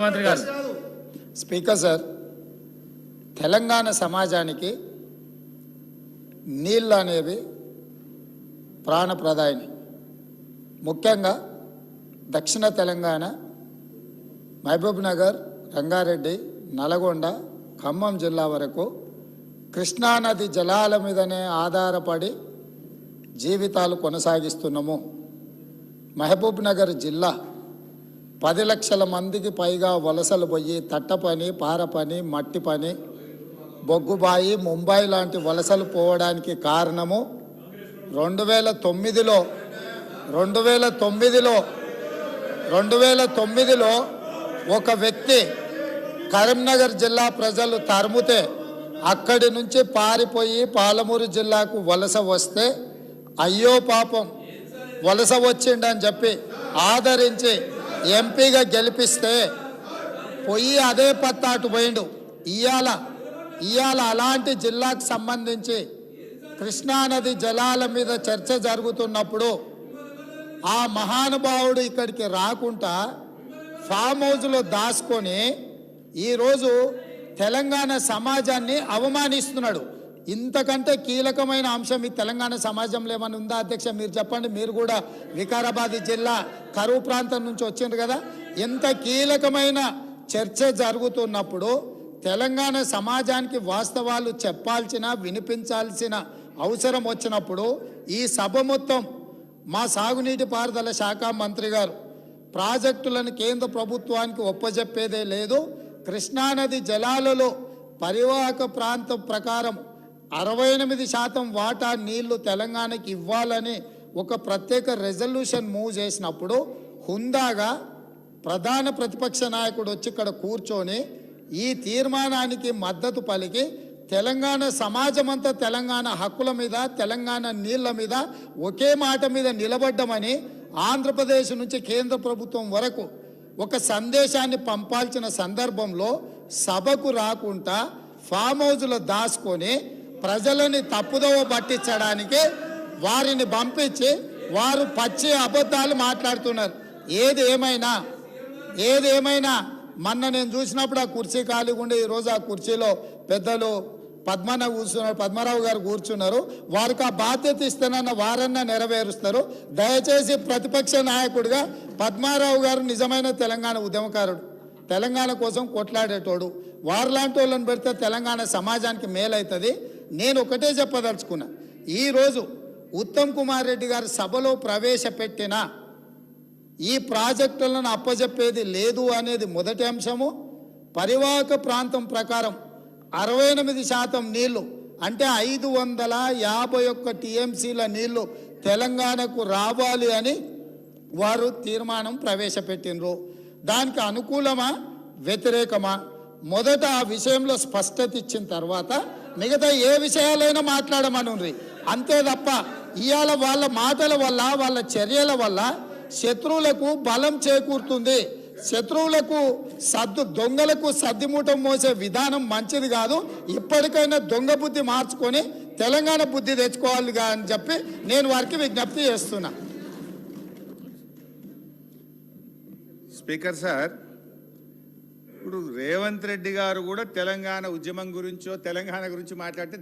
మంత్రి గారు. Speaker sir, Telangana సమాజానికి నీళ్ళు అనేవి ప్రాణప్రదాయిని. ముఖ్యంగా దక్షిణ తెలంగాణ మహబూబ్ నగర్, రంగారెడ్డి, నల్గొండ, ఖమ్మం జిల్లా వరకు కృష్ణానది జలాల మీదనే ఆధారపడి జీవితాలు కొనసాగిస్తున్నాము. మహబూబ్ నగర్ జిల్లా 10 లక్షల మందికి పైగా వలసలు పోయి తట్ట పని, పార పని, మట్టి పని, బొగ్గుబాయి, ముంబై లాంటి వలసలు పోవడానికి కారణము 2009లో ఒక వ్యక్తి కరీంనగర్ జిల్లా ప్రజలు తరుముతే అక్కడి నుంచి పారిపోయి పాలమూరు జిల్లాకు వలస వస్తే అయ్యో పాపం వలస వచ్చిండని చెప్పి ఆదరించి ఎంపీగా గెలిపిస్తే పోయి అదే పత్తాటు పోయిండు. ఇవాళ అలాంటి జిల్లాకు సంబంధించి కృష్ణానది జలాల మీద చర్చ జరుగుతున్నప్పుడు ఆ మహానుభావుడు ఇక్కడికి రాకుండా ఫామ్ హౌస్లో దాచుకొని ఈరోజు తెలంగాణ సమాజాన్ని అవమానిస్తున్నాడు. ఇంతకంటే కీలకమైన అంశం ఈ తెలంగాణ సమాజంలో ఏమైనా ఉందా అధ్యక్ష? మీరు చెప్పండి. మీరు కూడా వికారాబాద్ జిల్లా కరువు ప్రాంతం నుంచి వచ్చిండ్రు కదా. ఎంత కీలకమైన చర్చ జరుగుతున్నప్పుడు తెలంగాణ సమాజానికి వాస్తవాలు చెప్పాల్సిన, వినిపించాల్సిన అవసరం వచ్చినప్పుడు ఈ సభ మొత్తం మా సాగునీటి పారుదల శాఖ మంత్రి గారు ప్రాజెక్టులను కేంద్ర ప్రభుత్వానికి ఒప్పజెప్పేదే లేదు, కృష్ణానది జలాలలో పరివాహక ప్రాంతం ప్రకారం 68% వాటా నీళ్లు తెలంగాణకి ఇవ్వాలని ఒక ప్రత్యేక రెజల్యూషన్ మూవ్ చేసినప్పుడు హుందాగా ప్రధాన ప్రతిపక్ష నాయకుడు వచ్చి ఇక్కడ కూర్చొని ఈ తీర్మానానికి మద్దతు పలికి తెలంగాణ సమాజమంతా తెలంగాణ హక్కుల మీద, తెలంగాణ నీళ్ల మీద ఒకే మాట మీద నిలబడ్డమని ఆంధ్రప్రదేశ్ నుంచి కేంద్ర ప్రభుత్వం వరకు ఒక సందేశాన్ని పంపాల్సిన సందర్భంలో సభకు రాకుండా ఫామ్ హౌస్లో దాచుకొని ప్రజలని తప్పుదోవ పట్టించడానికి వారిని పంపించి వారు పచ్చి అబద్ధాలు మాట్లాడుతున్నారు. ఏది ఏమైనా మొన్న నేను చూసినప్పుడు ఆ కుర్చీ ఖాళీగా ఉండే ఈరోజు ఆ కుర్చీలో పెద్దలు పద్మరావు గారు కూర్చున్నారు. వారికి ఆ బాధ్యత ఇస్తానన్న వారన్నా నెరవేరుస్తారు. దయచేసి ప్రతిపక్ష నాయకుడిగా పద్మారావు గారు నిజమైన తెలంగాణ ఉద్యమకారుడు, తెలంగాణ కోసం కొట్లాడేటోడు. వారిలాంటి వాళ్ళని పెడితే తెలంగాణ సమాజానికి మేలవుతుంది. నేను ఒకటే చెప్పదలుచుకున్నా, ఈరోజు ఉత్తమ్ కుమార్ రెడ్డి గారు సభలో ప్రవేశపెట్టిన ఈ ప్రాజెక్టులను అప్పజెప్పేది లేదు అనేది మొదటి అంశము. పరివాహక ప్రాంతం ప్రకారం 68% నీళ్లు అంటే 551 టీఎంసీల నీళ్లు తెలంగాణకు రావాలి అని వారు తీర్మానం ప్రవేశపెట్టినరు. దానికి అనుకూలమా, వ్యతిరేకమా? మొదట ఆ విషయంలో స్పష్టత ఇచ్చిన తర్వాత మిగతా ఏ విషయాలైనా మాట్లాడమనుండ్రి. అంతే తప్ప ఇవాళ వాళ్ళ మాటల వల్ల, వాళ్ళ చర్యల వల్ల శత్రువులకు బలం చేకూరుతుంది. శత్రువులకు దొంగలకు సద్దిమూటం మోసే విధానం మంచిది కాదు. ఇప్పటికైనా దొంగ బుద్ధి మార్చుకొని తెలంగాణ బుద్ధి తెచ్చుకోవాలిగా అని చెప్పి నేను వారికి విజ్ఞప్తి చేస్తున్నా. స్పీకర్ సార్, ఇప్పుడు రేవంత్ రెడ్డి గారు కూడా తెలంగాణ ఉద్యమం గురించో తెలంగాణ గురించి మాట్లాడితే